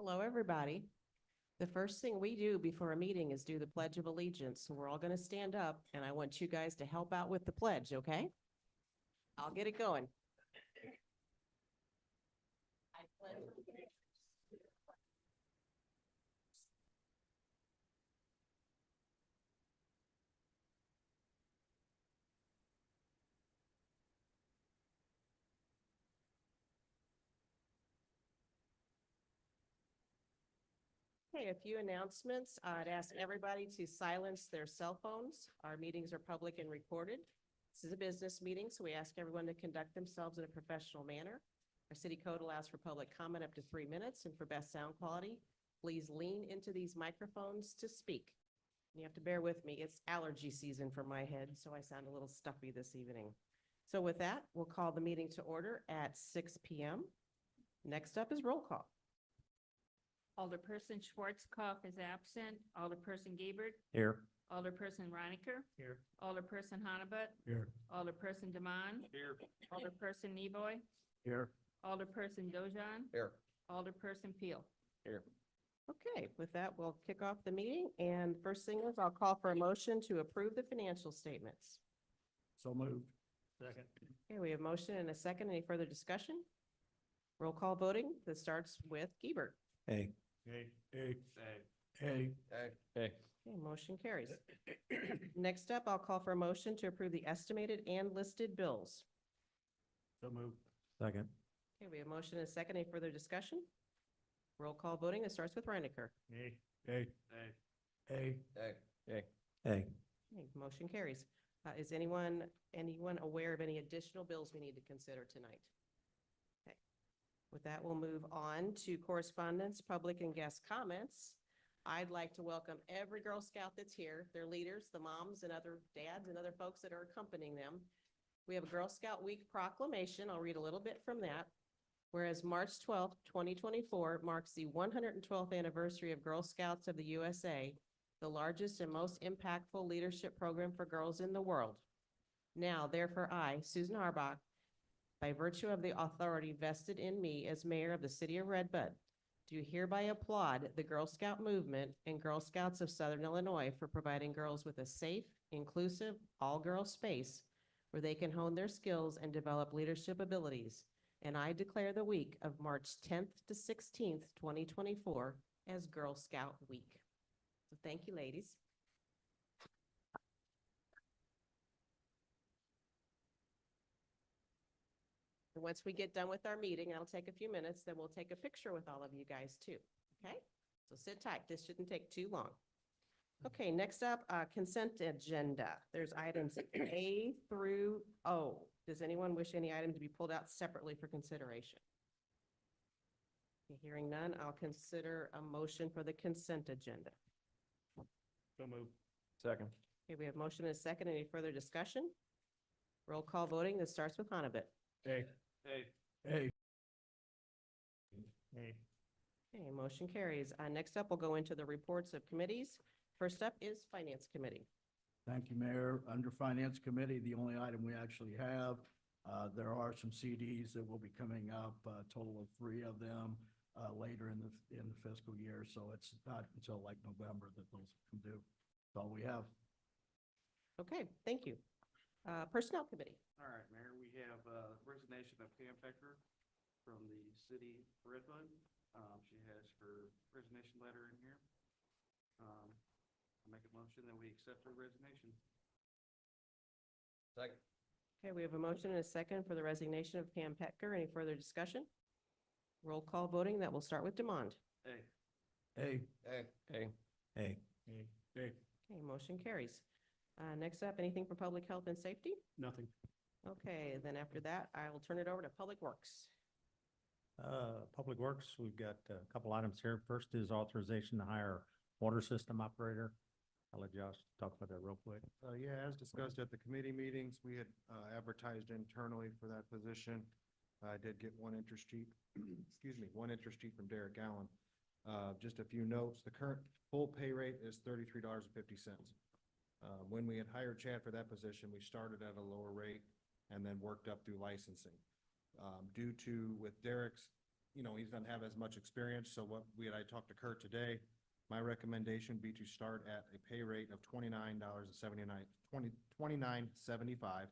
Hello, everybody. The first thing we do before a meeting is do the Pledge of Allegiance. So we're all going to stand up, and I want you guys to help out with the pledge, okay? I'll get it going. I pledge allegiance to the flag. Okay, a few announcements. I'd ask everybody to silence their cell phones. Our meetings are public and recorded. This is a business meeting, so we ask everyone to conduct themselves in a professional manner. Our city code allows for public comment up to 3 minutes, and for best sound quality, please lean into these microphones to speak. You have to bear with me. It's allergy season for my head, so I sound a little stuffy this evening. So with that, we'll call the meeting to order at 6 p.m. Next up is roll call. Alderperson Schwarzkopf is absent. Alderperson Gabbard. Here. Alderperson Reinecker. Here. Alderperson Honabut. Here. Alderperson Demond. Here. Alderperson Neboy. Here. Alderperson Dojan. Here. Alderperson Peel. Here. Okay, with that, we'll kick off the meeting. And first thing is, I'll call for a motion to approve the financial statements. So moved. Second. Okay, we have motion and a second. Any further discussion? Roll call voting. This starts with Gebert. Hey. Hey. Hey. Hey. Hey. Hey. Okay, motion carries. Next up, I'll call for a motion to approve the estimated and listed bills. So moved. Second. Okay, we have motion and a second. Any further discussion? Roll call voting. It starts with Reinecker. Hey. Hey. Hey. Hey. Hey. Hey. Hey. Okay, motion carries. Is anyone aware of any additional bills we need to consider tonight? Okay. With that, we'll move on to correspondence, public and guest comments. I'd like to welcome every Girl Scout that's here, their leaders, the moms and other dads and other folks that are accompanying them. We have a Girl Scout Week proclamation. I'll read a little bit from that. Whereas March 12th, 2024 marks the 112th anniversary of Girl Scouts of the USA, the largest and most impactful leadership program for girls in the world. Now, therefore, I, Susan Harbach, by virtue of the authority vested in me as mayor of the city of Red Bud, do hereby applaud the Girl Scout movement and Girl Scouts of Southern Illinois for providing girls with a safe, inclusive, all-girl space where they can hone their skills and develop leadership abilities. And I declare the week of March 10th to 16th, 2024 as Girl Scout Week. So thank you, ladies. And once we get done with our meeting, that'll take a few minutes, then we'll take a picture with all of you guys too, okay? So sit tight, this shouldn't take too long. Okay, next up, consent agenda. There's items A through O. Does anyone wish any item to be pulled out separately for consideration? Okay, hearing none, I'll consider a motion for the consent agenda. So moved. Second. Okay, we have motion and a second. Any further discussion? Roll call voting. This starts with Honabit. Hey. Hey. Hey. Hey. Okay, motion carries. Next up, we'll go into the reports of committees. First up is Finance Committee. Thank you, Mayor. Under Finance Committee, the only item we actually have, there are some CDs that will be coming up, a total of 3 of them later in the fiscal year. So it's not until like November that those can do. That's all we have. Okay, thank you. Personnel Committee. All right, Mayor, we have resignation of Pam Pecker from the city of Red Bud. She has her resignation letter in here. I make a motion that we accept her resignation. Second. Okay, we have a motion and a second for the resignation of Pam Petker. Any further discussion? Roll call voting. That will start with Demond. Hey. Hey. Hey. Hey. Hey. Hey. Hey. Okay, motion carries. Next up, anything for Public Health and Safety? Nothing. Okay, then after that, I will turn it over to Public Works. Public Works, we've got a couple items here. First is authorization to hire water system operator. I'll let Josh talk about that real quick. Yeah, as discussed at the committee meetings, we had advertised internally for that position. I did get one interest sheet, excuse me, one interest sheet from Derek Allen. Just a few notes. The current full pay rate is $33.50. When we had hired Chad for that position, we started at a lower rate and then worked up through licensing. Due to, with Derek's he doesn't have as much experience, so I talked to Kurt today. My recommendation would be to start at a pay rate of $29.75.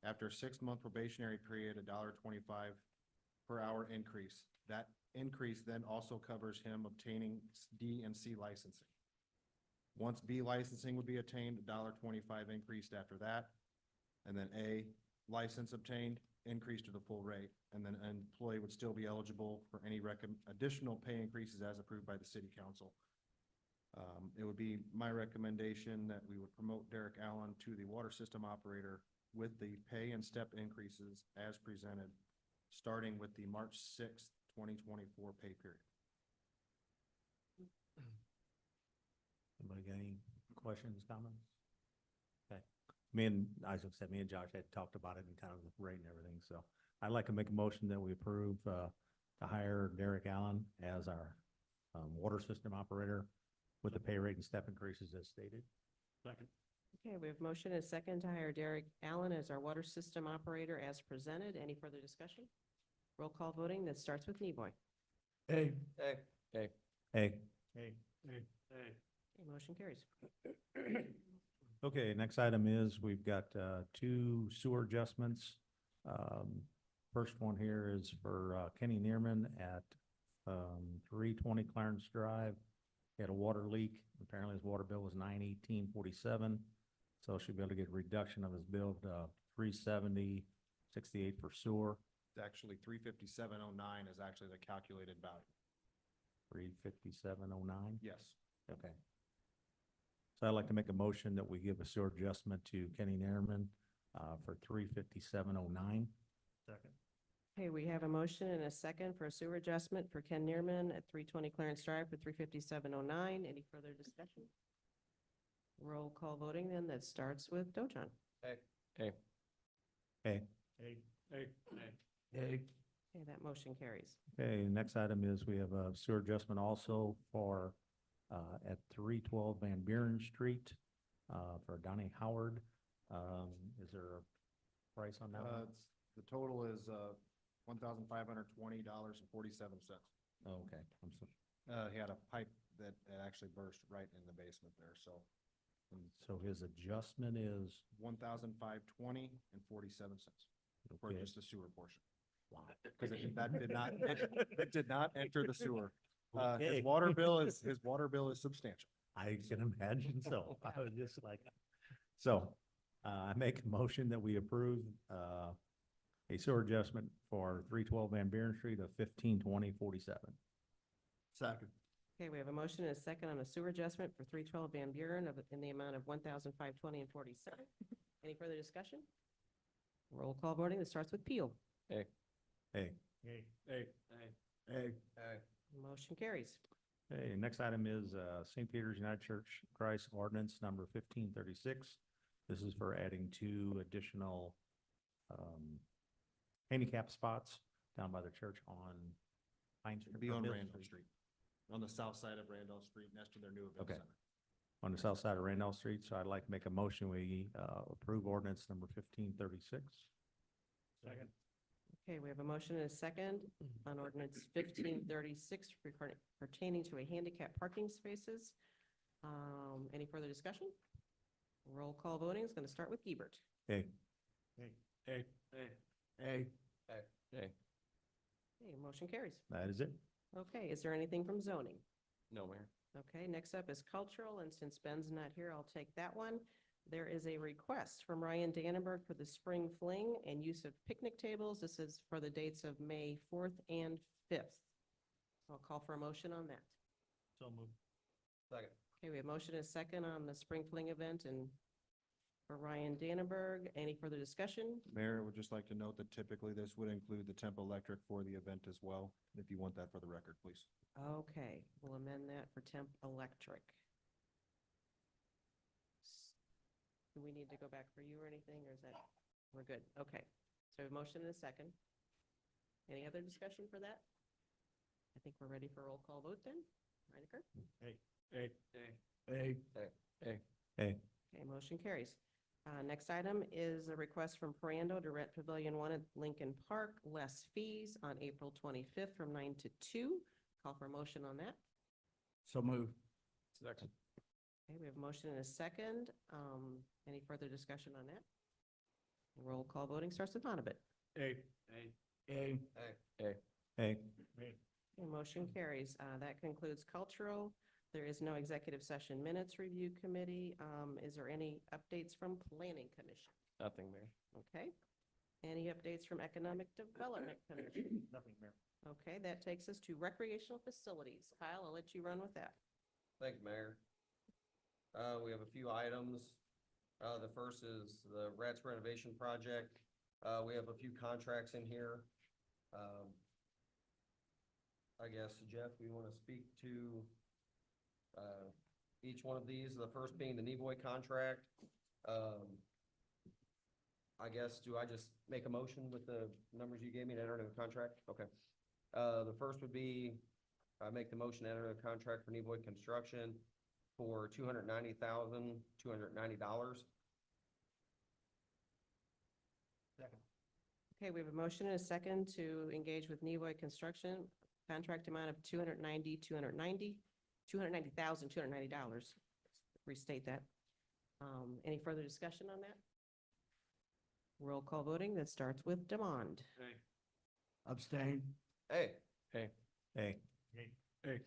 After a 6-month probationary period, $1.25 per hour increase. That increase then also covers him obtaining D and C licensing. Once B licensing would be attained, $1.25 increased after that. And then A license obtained, increased to the full rate. And then an employee would still be eligible for any additional pay increases as approved by the city council. It would be my recommendation that we would promote Derek Allen to the water system operator with the pay and step increases as presented, starting with the March 6th, 2024 pay period. Anybody got any questions, comments? Okay. As I said, me and Josh had talked about it and kind of the rate and everything, so I'd like to make a motion that we approve, to hire Derek Allen as our, water system operator with the pay rate and step increases as stated. Second. Okay, we have motion and a second to hire Derek Allen as our water system operator as presented. Any further discussion? Roll call voting, that starts with Neboy. A. Hey. Hey. A. Okay, motion carries. Okay, next item is we've got, 2 sewer adjustments. First one here is for, Kenny Neerman at, 320 Clarence Drive. He had a water leak. Apparently his water bill was $918.47. So she'll be able to get a reduction of his bill to $370.68 for sewer. It's actually $357.09 is actually the calculated value. $357.09. Yes. Okay. So I'd like to make a motion that we give a sewer adjustment to Kenny Neerman, for $357.09. Second. Okay, we have a motion and a second for a sewer adjustment for Ken Neerman at 320 Clarence Drive for $357.09. Any further discussion? Roll call voting then, that starts with Dojon. Hey. A. Okay, that motion carries. Okay, next item is we have a sewer adjustment also for, at 312 Van Buren Street, for Donnie Howard. Is there a price on that one? The total is, $1,520.47. Oh, okay. I'm so, He had a pipe that actually burst right in the basement there, so. so his adjustment is, $1,520.47 for okay. just the sewer portion. Wow. Because it did not enter the sewer. Okay. His water bill is substantial. I can imagine so. I was just like, so, I make a motion that we approve, a sewer adjustment for 312 Van Buren Street of $1520.47. Second. Okay, we have a motion and a second on a sewer adjustment for 312 Van Buren in the amount of $1,520.47. Any further discussion? Roll call voting, that starts with Peel. Hey. Motion carries. Okay, next item is, St. Peter's United Church Christ Ordinance number 1536. This is for adding 2 additional, handicap spots down by the church on Pine Street. It'd be on Mill Randolph Street, on the south side of Randolph Street, next to their new event Okay. center. On the south side of Randolph Street, so I'd like to make a motion, we, approve ordinance number 1536. Second. Okay, we have a motion and a second on ordinance 1536 pertaining to a handicap parking spaces. Any further discussion? Roll call voting is going to start with Gebert. Hey. A. Okay, motion carries. That is it. Okay, is there anything from zoning? No, Mayor. Okay, next up is cultural, and since Ben's not here, I'll take that one. There is a request from Ryan Dannenberg for the spring fling and use of picnic tables. This is for the dates of May 4th and 5th. I'll call for a motion on that. So moved. Second. Okay, we have motion and a second on the spring fling event and for Ryan Dannenberg. Any further discussion? Mayor, would just like to note that typically this would include the Temp Electric for the event as well, if you want that for the record, please. Okay, we'll amend that for temp electric. Do we need to go back for you or anything, or is that, we're good? Okay, so we have motion and a second. Any other discussion for that? I think we're ready for a roll call vote then. Reinecker? A. Hey. Okay, motion carries. Next item is a request from Parando to rent Pavilion One at Lincoln Park, less fees on April 25th from 9 to 2. Call for a motion on that. So move. Second. Okay, we have a motion and a second. Any further discussion on that? Roll call voting starts with Nanavit. A. A. Hey, Okay, motion carries. That concludes cultural. There is no executive session minutes review committee. Is there any updates from planning commission? Nothing, Mayor. Okay. Any updates from economic development commission? nothing, Mayor. Okay, that takes us to recreational facilities. Kyle, I'll let you run with that. Thank you, Mayor. We have a few items. The first is the Rats renovation project. We have a few contracts in here. I guess, Jeff, we want to speak to each one of these, the first being the Nevoy contract. I guess, do I just make a motion with the numbers you gave me to enter into the contract? Okay. The first would be, I make the motion to enter a contract for Nevoy Construction for $290,290. Okay, we have a motion and a second to engage with Nevoy Construction, contract amount of $290,290. Restate that. Any further discussion on that? Roll call voting that starts with Demond. Abstain. Hey, Hey, A. You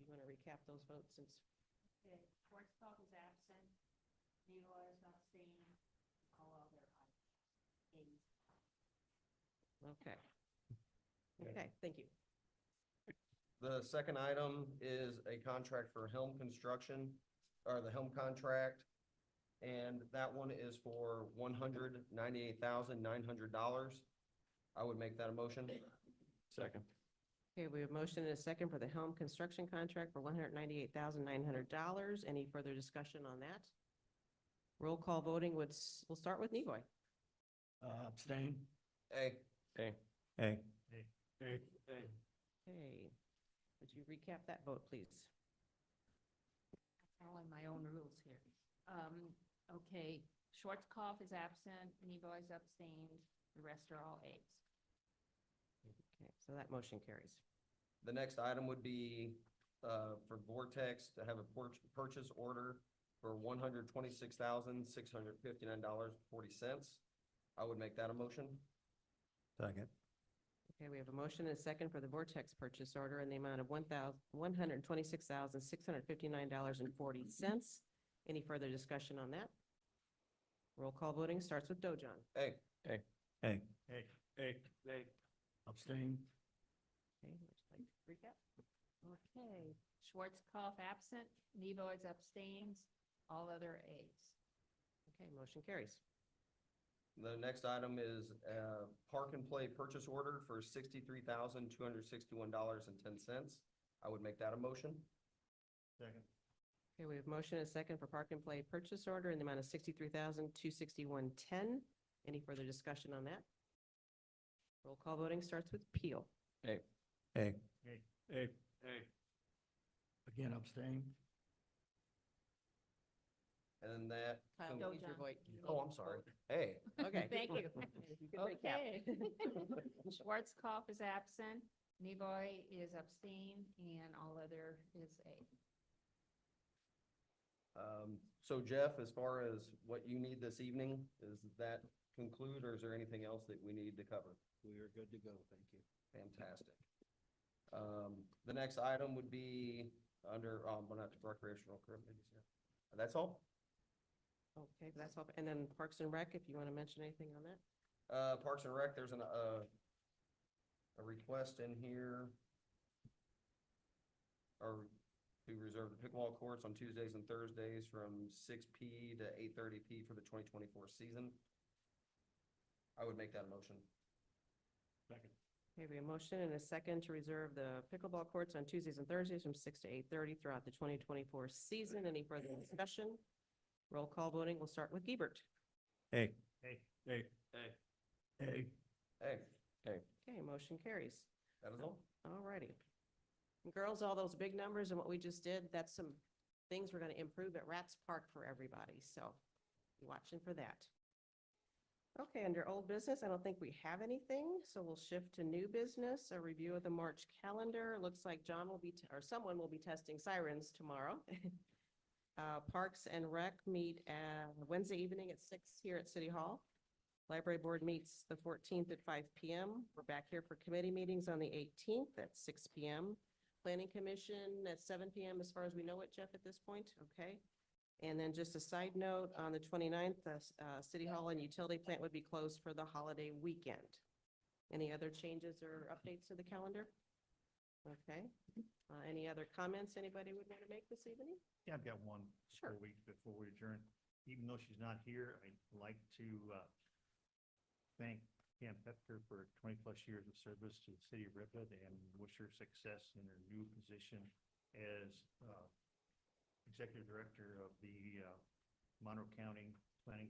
want to recap those votes since? Okay, Schwarzkopf is absent, Leroy is abstaining, all other ayes. Okay. Okay, thank you. the second item is a contract for Helm Construction, or the Helm contract. And that one is for $198,900. I would make that a motion. Second. Okay, we have motion and a second for the Helm Construction contract for $198,900. Any further discussion on that? Roll call voting we'll start with Nevoy. Abstain. Hey, hey, A. Okay, would you recap that vote, please? Following my own rules here. Okay, Schwarzkopf is absent, Leroy is abstained, the rest are all ayes. Okay, so that motion carries. the next item would be for Vortex to have a purchase order for $126,659.40. I would make that a motion. second, Okay, we have a motion and a second for the Vortex purchase order in the amount of $126,659.40. Any further discussion on that? Roll call voting starts with Dojon. Hey, hey, Abstain. Okay, would you like to recap? Okay, Schwarzkopf absent, Leroy is abstains, all other ayes. Okay, motion carries. the next item is a Park and Play purchase order for $63,261.10. I would make that a motion. second, Okay, we have motion and a second for Park and Play purchase order in the amount of $63,261.10. Any further discussion on that? Roll call voting starts with Peel. hey, Again, abstain. And then that. Kyle, Dojon. use your vote. Oh, I'm sorry. Hey, Okay. Thank you. You can recap. Okay. Schwarzkopf is absent, Leroy is abstained, and all other is A. So Jeff, as far as what you need this evening, does that conclude, or is there anything else that we need to cover? We are good to go, thank you. Fantastic. The next item would be under, well, not recreational committees, yeah. That's all? Okay, that's all. And then Parks and Rec, if you want to mention anything on that? Parks and Rec, there's a request in here, or to reserve the pickleball courts on Tuesdays and Thursdays from 6 p to 8:30 p for the 2024 season. I would make that a motion. second, Okay, we have a motion and a second to reserve the pickleball courts on Tuesdays and Thursdays from 6 to 8:30 throughout the 2024 season. Any further discussion? Roll call voting will start with Gebert. hey, Hey, Okay, motion carries. that is all? All righty. Girls, all those big numbers and what we just did, that's some things we're going to improve at Rats Park for everybody. So Be watching for that. Okay, under old business, I don't think we have anything, so we'll shift to new business, a review of the March calendar. Looks like John will be, or someone will be testing sirens tomorrow. Parks and Rec meet Wednesday evening at 6 here at City Hall. Library Board meets the 14th at 5 p.m. We're back here for committee meetings on the 18th at 6 p.m. Planning Commission at 7 p.m. as far as we know it, Jeff, at this point, okay? And then just a side note, on the 29th, the City Hall and Utility Plant would be closed for the holiday weekend. Any other changes or updates to the calendar? Okay. Any other comments anybody would want to make this evening? Yeah, I've got one Sure. before we adjourn. Even though she's not here, I'd like to thank Pam Petker for 20-plus years of service to the city of Ripley and wish her success in her new position as Executive Director of the Monroe County Planning.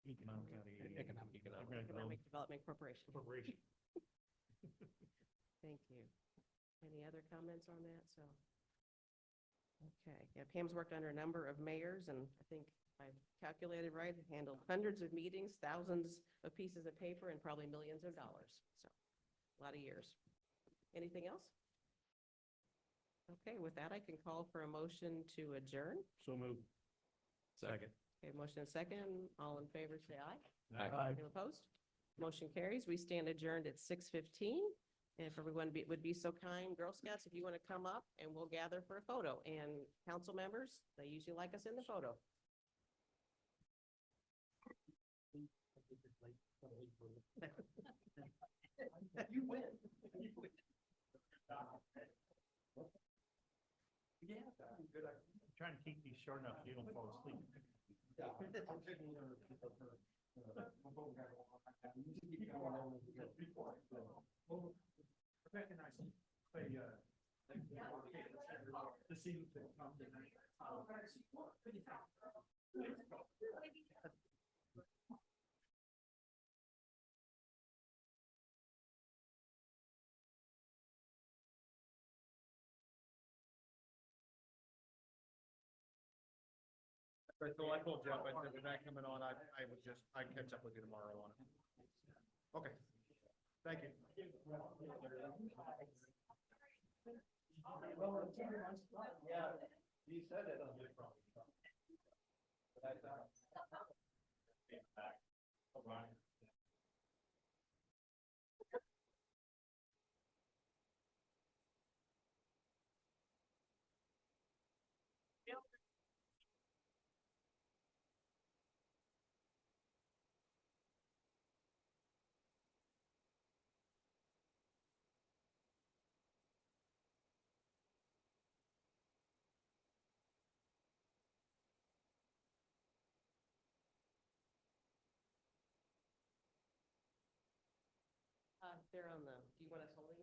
Monroe County Economic Economic Development Corporation. Corporation. Thank you. Any other comments on that? So, okay. Yeah, Pam's worked under a number of mayors, and I think if I calculated right, handled hundreds of meetings, thousands of pieces of paper, and probably millions of dollars. So, a lot of years. Anything else? Okay, with that, I can call for a motion to adjourn. So moved. Second. Okay, motion and second. All in favor, say aye. Aye. Anyone opposed? Motion carries. We stand adjourned at 6:15. And if everyone would be so kind, Girl Scouts, if you want to come up and we'll gather for a photo. And council members, they usually like us in the photo. You win. I'm trying to keep these short enough so you don't fall asleep. So I told Jeff, I said, with that coming on, I'd catch up with you tomorrow on it. Okay, thank you. Yeah, you said it. They're on the, do you want us holding